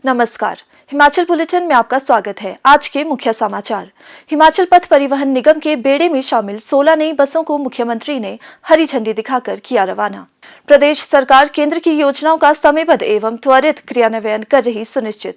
नमस्कार, हिमाचल बुलेटिन में आपका स्वागत है। आज के मुख्य समाचार। हिमाचल पथ परिवहन निगम के बेड़े में शामिल 16 नई बसों को मुख्यमंत्री ने हरी झंडी दिखाकर किया रवाना। प्रदेश सरकार केंद्र की योजनाओं का समयबद्ध एवं त्वरित क्रियान्वयन कर रही सुनिश्चित।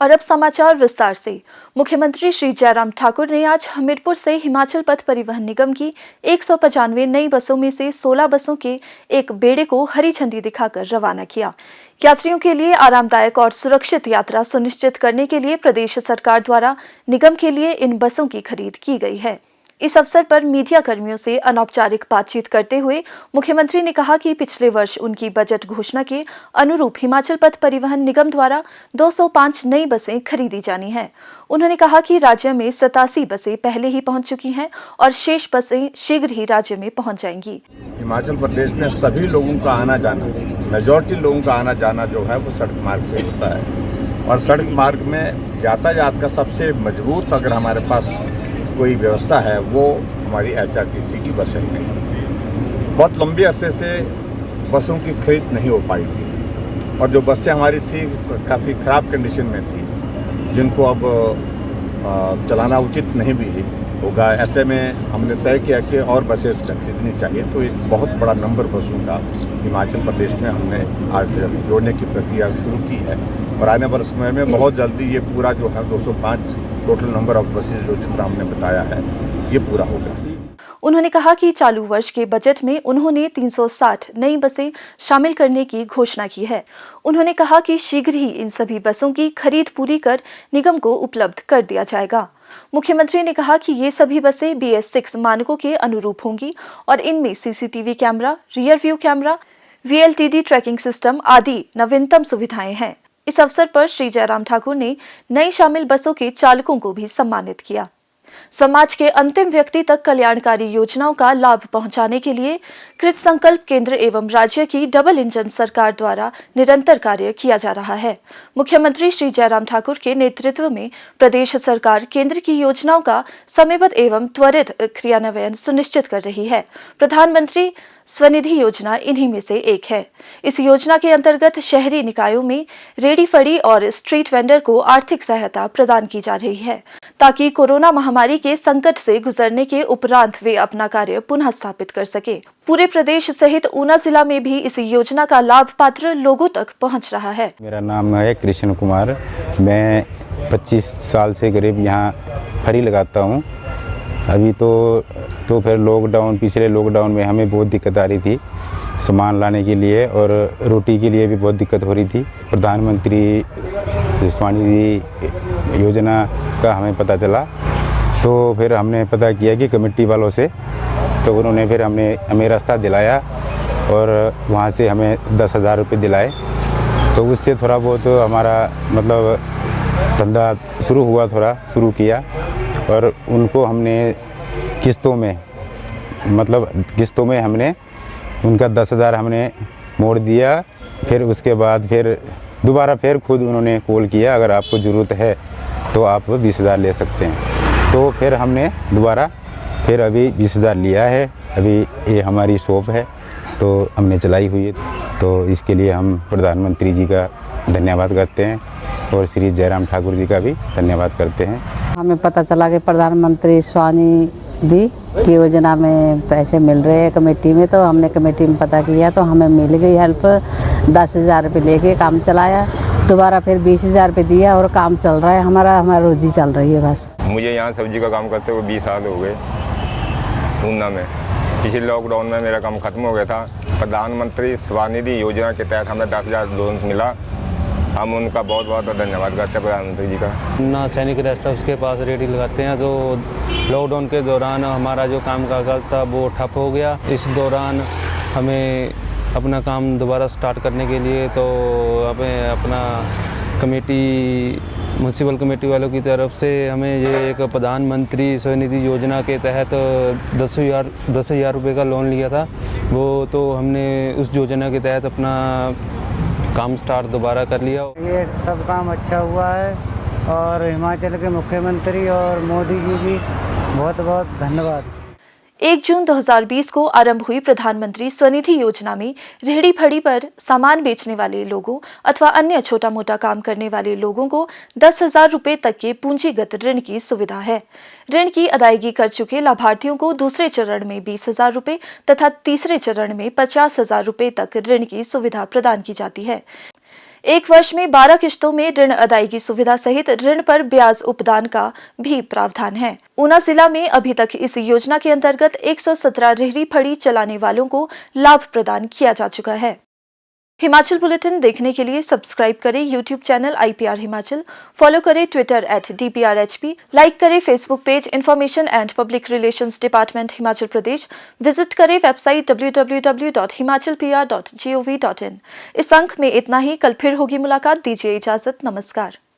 और अब समाचार विस्तार से। मुख्यमंत्री श्री जयराम ठाकुर ने आज हमीरपुर से हिमाचल पथ परिवहन निगम की 195 नई बसों में से 16 बसों के एक बेड़े को हरी झंडी दिखाकर रवाना किया। यात्रियों के लिए आरामदायक और सुरक्षित यात्रा सुनिश्चित करने के लिए प्रदेश सरकार द्वारा निगम के लिए इन बसों की खरीद की गई है। इस अवसर पर मीडिया कर्मियों से अनौपचारिक बातचीत करते हुए मुख्यमंत्री ने कहा कि पिछले वर्ष उनकी बजट घोषणा के अनुरूप हिमाचल पथ परिवहन निगम द्वारा 205 नई बसें खरीदी जानी हैं। उन्होंने कहा कि राज्य में 87 बसें पहले ही पहुंच चुकी हैं और शेष बसें शीघ्र ही राज्य में पहुंच जाएंगी। हिमाचल प्रदेश में सभी लोगों का आना जाना, मेजॉरिटी लोगों का आना जाना जो है वो सड़क मार्ग से होता है और सड़क मार्ग में यातायात का सबसे मजबूत अगर हमारे पास कोई व्यवस्था है वो हमारी HRTC की बसें हैं। बहुत लंबे अरसे से बसों की खरीद नहीं हो पाई थी और जो बसें हमारी थी काफ़ी ख़राब कंडीशन में थी, जिनको अब चलाना उचित नहीं भी होगा। ऐसे में हमने तय किया कि और बसें खरीदनी चाहिए, तो एक बहुत बड़ा नंबर बसों का हिमाचल प्रदेश में हमने आज जोड़ने की प्रक्रिया शुरू की है और आने वाले समय में बहुत जल्दी ये पूरा जो है 205 टोटल नंबर ऑफ बसेस जो जिस तरह हमने बताया है ये पूरा होगा। उन्होंने कहा कि चालू वर्ष के बजट में उन्होंने 360 नई बसें शामिल करने की घोषणा की है। उन्होंने कहा कि शीघ्र ही इन सभी बसों की खरीद पूरी कर निगम को उपलब्ध कर दिया जाएगा। मुख्यमंत्री ने कहा कि ये सभी बसें BS6 मानकों के अनुरूप होंगी और इनमें CCTV camera, rear view camera, VLTD tracking system आदि नवीनतम सुविधाएं हैं। इस अवसर पर श्री जयराम ठाकुर ने नई शामिल बसों के चालकों को भी सम्मानित किया। समाज के अंतिम व्यक्ति तक कल्याणकारी योजनाओं का लाभ पहुंचाने के लिए कृत संकल्प केंद्र एवं राज्य की डबल इंजन सरकार द्वारा निरंतर कार्य किया जा रहा है। मुख्यमंत्री श्री जयराम ठाकुर के नेतृत्व में प्रदेश सरकार केंद्र की योजनाओं का समयबद्ध एवं त्वरित क्रियान्वयन सुनिश्चित कर रही है। प्रधानमंत्री स्वनिधि योजना इन्हीं में से एक है। इस योजना के अंतर्गत शहरी निकायों में रेडी फड़ी और स्ट्रीट वेंडर को आर्थिक सहायता प्रदान की जा रही है ताकि कोरोना महामारी के संकट से गुजरने के उपरांत वे अपना कार्य पुनः स्थापित कर सके। पूरे प्रदेश सहित ऊना जिला में भी इस योजना का लाभ पात्र लोगों तक पहुंच रहा है। मेरा नाम है कृष्ण कुमार। मैं 25 साल से करीब यहाँ फरी लगाता हूँ। अभी तो फिर पिछले लॉकडाउन में हमें बहुत दिक्कत आ रही थी सामान लाने के लिए और रोटी के लिए भी बहुत दिक्कत हो रही थी। प्रधानमंत्री स्वनिधि योजना का हमें पता चला तो फिर हमने पता किया कि कमेटी वालों से, तो उन्होंने फिर हमें रास्ता दिलाया और वहाँ से हमें 10,000 रुपये दिलाए। तो उससे थोड़ा बहुत हमारा मतलब धंधा शुरू किया और उनको हमने किस्तों में हमने उनका 10,000 हमने मोड़ दिया। फिर उसके बाद दोबारा खुद उन्होंने कॉल किया, अगर आपको ज़रूरत है तो आप 20,000 ले सकते हैं। तो फिर हमने दोबारा अभी 20,000 लिया है। अभी ये हमारी शॉप है तो हमने चलाई हुई है, तो इसके लिए हम प्रधानमंत्री जी का धन्यवाद करते हैं और श्री जयराम ठाकुर जी का भी धन्यवाद करते हैं। हमें पता चला कि प्रधानमंत्री स्वनिधि की योजना में पैसे मिल रहे हैं कमेटी में, तो हमने कमेटी में पता किया तो हमें मिल गई हेल्प। 10,000 रुपये लेके काम चलाया, दोबारा फिर 20,000 रुपये दिया और काम चल रहा है। हमारा रोजी चल रही है बस। मुझे यहाँ सब्जी का काम करते हुए 20 साल हो गए ऊना में। पिछले लॉकडाउन में मेरा काम खत्म हो गया था। प्रधानमंत्री स्वनिधि योजना के तहत हमें 10,000 लोन मिला। हम उनका बहुत बहुत धन्यवाद करते हैं प्रधानमंत्री जी का। ना सैनिक रेस्ट हाउस के पास रेडी लगाते हैं। जो लॉकडाउन के दौरान हमारा जो काम काज था वो ठप हो गया। इस दौरान हमें अपना काम दोबारा स्टार्ट करने के लिए तो हमें अपना म्यूनसिपल कमेटी वालों की तरफ से हमें ये एक प्रधानमंत्री स्वनिधि योजना के तहत 10,000 रुपये का लोन लिया था। वो तो हमने उस योजना के तहत अपना काम स्टार्ट दोबारा कर लिया। ये सब काम अच्छा हुआ है और हिमाचल के मुख्यमंत्री और मोदी जी की बहुत बहुत धन्यवाद। 1 जून 2020 को आरंभ हुई प्रधानमंत्री स्वनिधि योजना में रेहड़ी फड़ी पर सामान बेचने वाले लोगों अथवा अन्य छोटा मोटा काम करने वाले लोगों को 10,000 रुपए तक के पूंजीगत ऋण की सुविधा है। ऋण की अदायगी कर चुके लाभार्थियों को दूसरे चरण में 20,000 रुपए तथा तीसरे चरण में 50,000 रुपए तक ऋण की सुविधा प्रदान की जाती है। 1 वर्ष में 12 किश्तों में ऋण अदायगी सुविधा सहित ऋण पर ब्याज उपदान का भी प्रावधान है। ऊना जिला में अभी तक इस योजना के अंतर्गत 117 रेहड़ी फड़ी चलाने वालों को लाभ प्रदान किया जा चुका है। हिमाचल बुलेटिन देखने के लिए सब्सक्राइब करें YouTube channel IPR Himachal, follow करें ट्विटर @DPRHP, लाइक करें Facebook page information and public relations department Himachal Pradesh, visit करें वेबसाइट www.himachalpr.gov.in। इस अंक में इतना ही। कल फिर होगी मुलाकात। दीजिए इजाजत। नमस्कार।